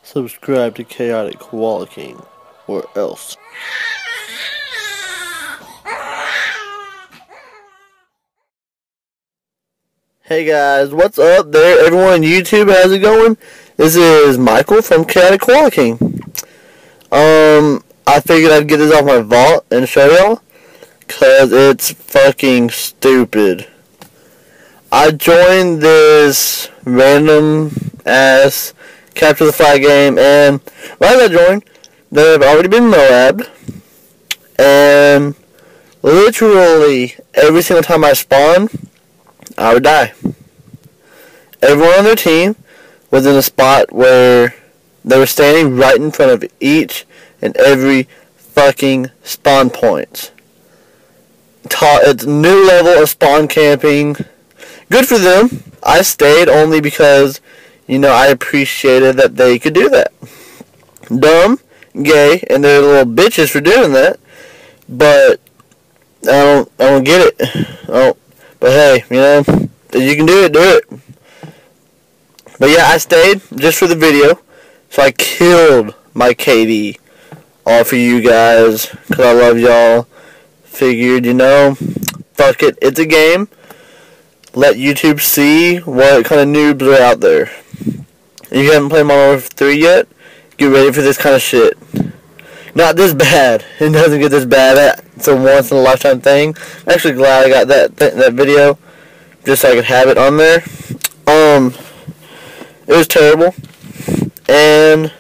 Subscribe to Chaotic Walking, or else. Hey guys, what's up there, everyone on YouTube? How's it going? This is Michael from Chaotic Walking. I figured I'd get this off my vault and show y'all, cause it's fucking stupid. I joined this random ass capture the flag game, and right as I joined, they've already been Moabbed, and literally every single time I spawned, I would die. Everyone on their team was in a spot where they were standing right in front of each and every fucking spawn point. It's a new level of spawn camping. Good for them. I stayed only because, I appreciated that they could do that. Dumb, gay, and they're little bitches for doing that. But I don't get it. Oh, but hey, if you can do it, do it. But yeah, I stayed just for the video, so I killed my KD all for you guys, because I love y'all. Figured, fuck it, it's a game. Let YouTube see what kind of noobs are out there. If you haven't played Modern Warfare 3 yet, get ready for this kind of shit. Not this bad. It doesn't get this bad. It's a once in a lifetime thing. I'm actually glad I got that video, just so I could have it on there. It was terrible, and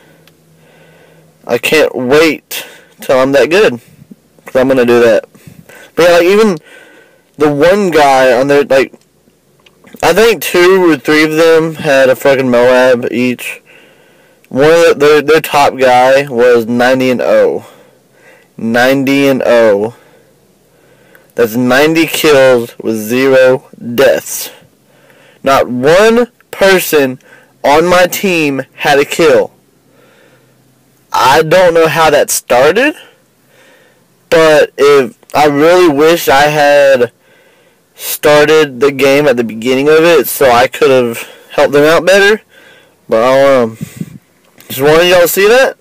I can't wait till I'm that good, because I'm gonna do that. But yeah, even the one guy on there, I think 2 or 3 of them had a fucking Moab each. One of their top guy was 90-0. 90-0. That's 90 kills with 0 deaths. Not one person on my team had a kill. I don't know how that started, but I really wish I had started the game at the beginning of it so I could have helped them out better. But just wanted y'all to see that.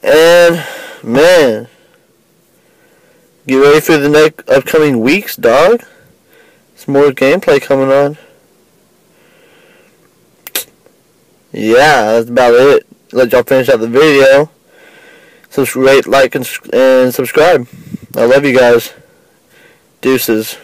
And man, get ready for the next upcoming weeks, dog. Some more gameplay coming on. Yeah, that's about it. Let y'all finish out the video. So rate, like, and subscribe. I love you guys. Deuces.